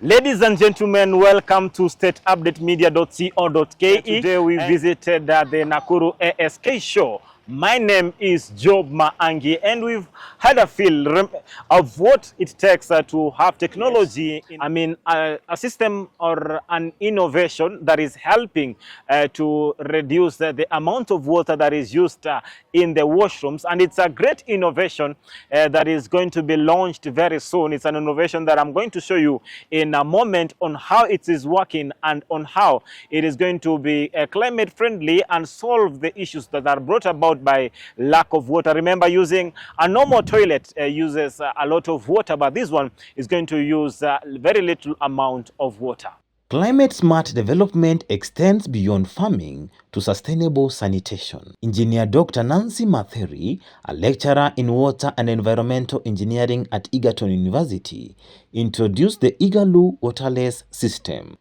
Ladies and gentlemen, welcome to Stateupdate Today we visited the Nakuru ASK Show. My name is Job Maangi, and we've had a feel of what it takes to have technology, a system or an innovation that is helping to reduce the amount of water that is used in the washrooms. And it's a great innovation that is going to be launched very soon. It's an innovation that I'm going to show you in a moment on how it is working and on how it is going to be climate friendly and solve the issues that are brought about by lack of water. Remember, using a normal toilet uses a lot of water, but this one is going to use very little amount of water. Climate smart development extends beyond farming to sustainable sanitation. Engineer Dr. Nancy Matheri, a lecturer in water and environmental engineering at Egerton University, introduced the Egerloo Waterless system.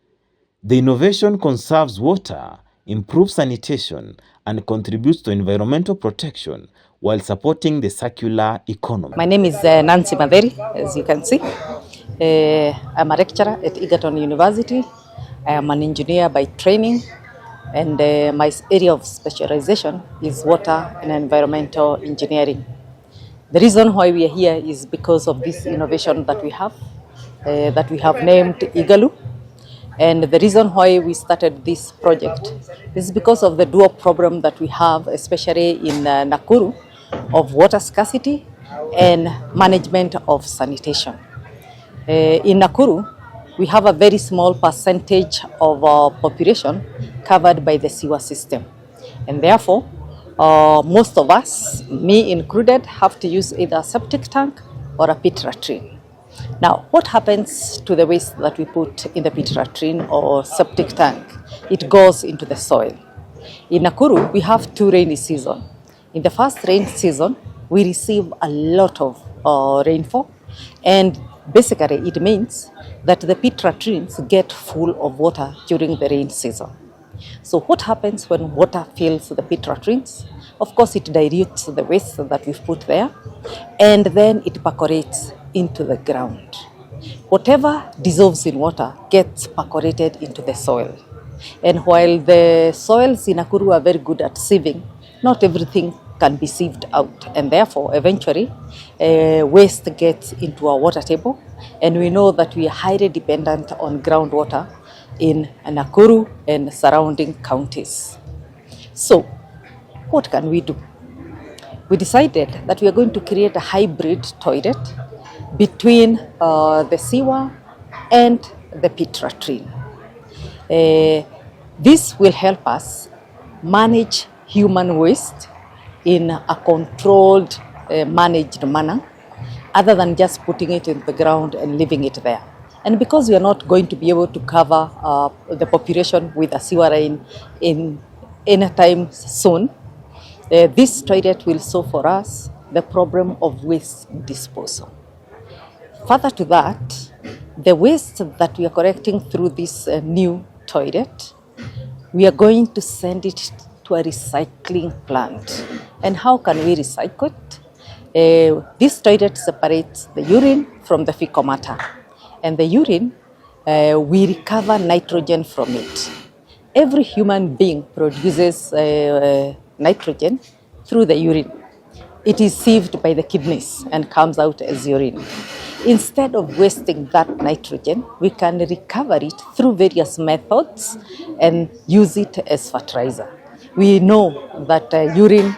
The innovation conserves water, improves sanitation, and contributes to environmental protection while supporting the circular economy. My name is Nancy Matheri, as you can see. I'm a lecturer at Egerton University. I am an engineer by training, and my area of specialization is water and environmental engineering. The reason why we are here is because of this innovation that we have named Egerloo. And the reason why we started this project is because of the dual problem that we have, especially in Nakuru, of water scarcity and management of sanitation. In Nakuru, we have a very small percentage of our population covered by the sewer system. And therefore, most of us, me included, have to use either a septic tank or a pit latrine. Now, what happens to the waste that we put in the pit latrine or septic tank? It goes into the soil. In Nakuru, we have two rainy seasons. In the first rain season, we receive a lot of rainfall, and basically it means that the pit latrines get full of water during the rain season. So what happens when water fills the pit latrines? Of course, it dilutes the waste that we've put there, and then it percolates into the ground. Whatever dissolves in water gets percolated into the soil. And while the soils in Nakuru are very good at sieving, not everything can be sieved out, and therefore eventually waste gets into our water table, and we know that we are highly dependent on groundwater in Nakuru and surrounding counties. So what can we do? We decided that we are going to create a hybrid toilet between the sewer and the pit latrine. This will help us manage human waste in a controlled, managed manner, other than just putting it in the ground and leaving it there. And because we are not going to be able to cover the population with a sewer line in any time soon, this toilet will solve for us the problem of waste disposal. Further to that, the waste that we are collecting through this new toilet, we are going to send it to a recycling plant. And how can we recycle it? This toilet separates the urine from the fecal matter. And the urine, we recover nitrogen from it. Every human being produces nitrogen through the urine. It is sieved by the kidneys and comes out as urine. Instead of wasting that nitrogen, we can recover it through various methods and use it as fertilizer. We know that urine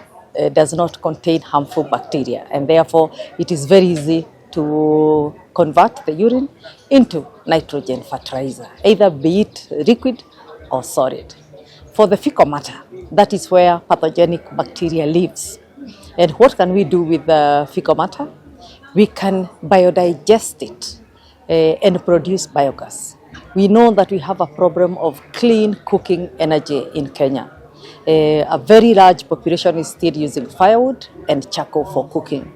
does not contain harmful bacteria, and therefore it is very easy to convert the urine into nitrogen fertilizer, either be it liquid or solid. For the fecal matter, that is where pathogenic bacteria lives. And what can we do with the fecal matter? We can biodigest it and produce biogas. We know that we have a problem of clean cooking energy in Kenya. A very large population is still using firewood and charcoal for cooking.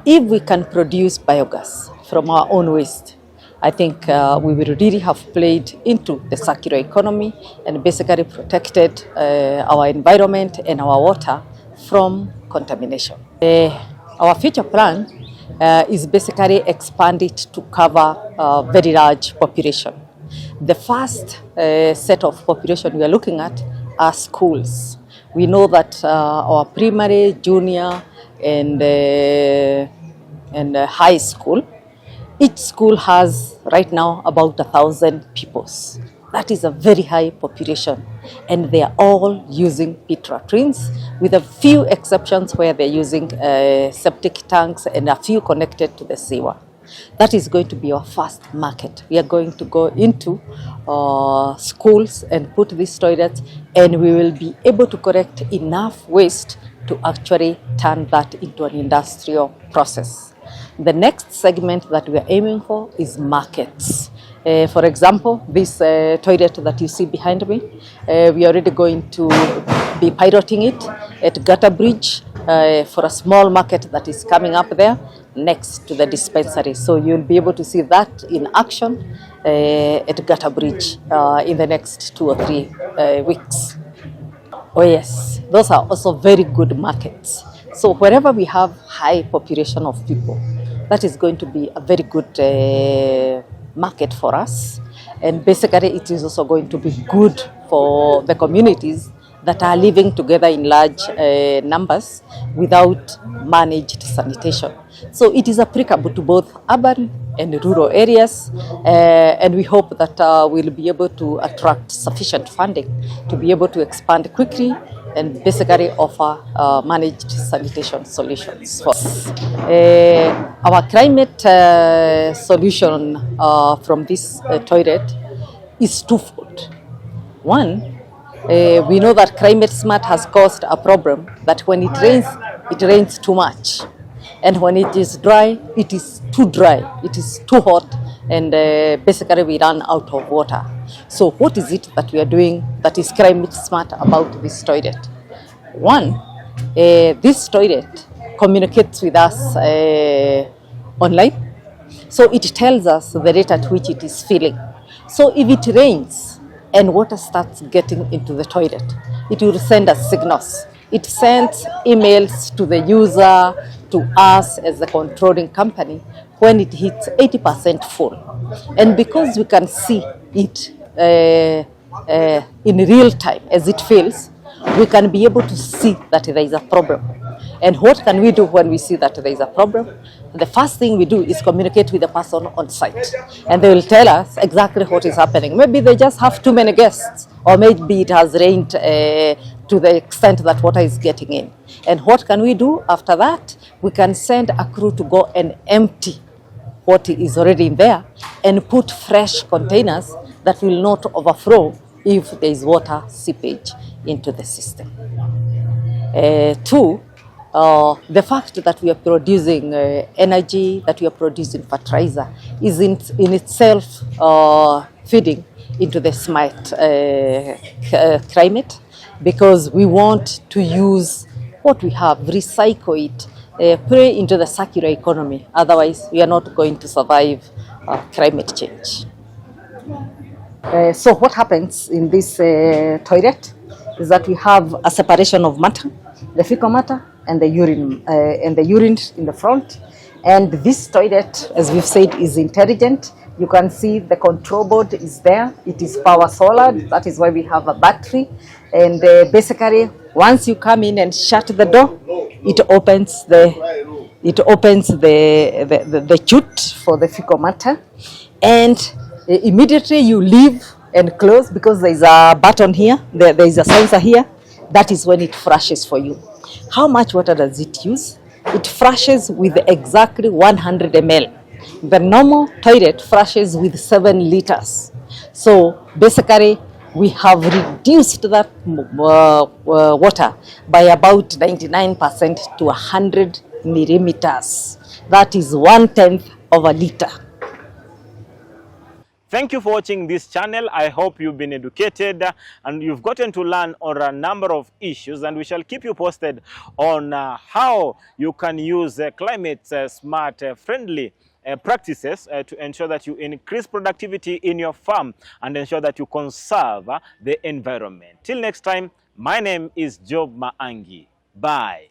If we can produce biogas from our own waste, I think we will really have played into the circular economy and basically protected our environment and our water from contamination. Our future plan is basically expanded to cover a very large population. The first set of population we are looking at are schools. We know that our primary, junior, and high school, each school has right now about 1,000 pupils. That is a very high population, and they are all using pit latrines, with a few exceptions where they're using septic tanks and a few connected to the sewer. That is going to be our first market. We are going to go into schools and put these toilets, and we will be able to collect enough waste to actually turn that into an industrial process. The next segment that we are aiming for is markets. For example, this toilet that you see behind me, we are already going to be piloting it at Gutter Bridge for a small market that is coming up there next to the dispensary. So you'll be able to see that in action at Gutter Bridge in the next 2 or 3 weeks. Oh yes, those are also very good markets. So wherever we have high population of people, that is going to be a very good market for us. And basically it is also going to be good for the communities that are living together in large numbers without managed sanitation. So it is applicable to both urban and rural areas, and we hope that we'll be able to attract sufficient funding to be able to expand quickly and basically offer managed sanitation solutions for us. Our climate solution from this toilet is twofold. One, we know that climate smart has caused a problem that when it rains too much. And when it is dry, it is too dry, it is too hot, and basically we run out of water. So what is it that we are doing that is climate smart about this toilet? One, this toilet communicates with us online. So it tells us the rate at which it is filling. So if it rains and water starts getting into the toilet, it will send us signals. It sends emails to the user, to us as the controlling company when it hits 80% full. And because we can see it in real time as it fills, we can be able to see that there is a problem. And what can we do when we see that there is a problem? The first thing we do is communicate with the person on site, and they will tell us exactly what is happening. Maybe they just have too many guests, or maybe it has rained to the extent that water is getting in. And what can we do after that? We can send a crew to go and empty what is already in there and put fresh containers that will not overflow if there is water seepage into the system. Two, the fact that we are producing energy, that we are producing fertilizer, is in itself feeding into the smart climate, because we want to use what we have, recycle it, put it into the circular economy. Otherwise, we are not going to survive climate change. So what happens in this toilet is that we have a separation of matter, the fecal matter and the urine in the front. And this toilet, as we've said, is intelligent. You can see the control board is there. It is power solar. That is why we have a battery. And basically, once you come in and shut the door, it opens the chute for the fecal matter, and immediately you leave and close, because there is a button here. There is a sensor here. That is when it flushes for you. How much water does it use? It flushes with exactly 100 ml. The normal toilet flushes with 7 liters. So basically, we have reduced that water by about 99% to 100 millimeters. That is 1/10 of a liter. Thank you for watching this channel. I hope you've been educated and you've gotten to learn on a number of issues, and we shall keep you posted on how you can use climate smart friendly practices to ensure that you increase productivity in your farm and ensure that you conserve the environment. Till next time, my name is Job Maangi. Bye.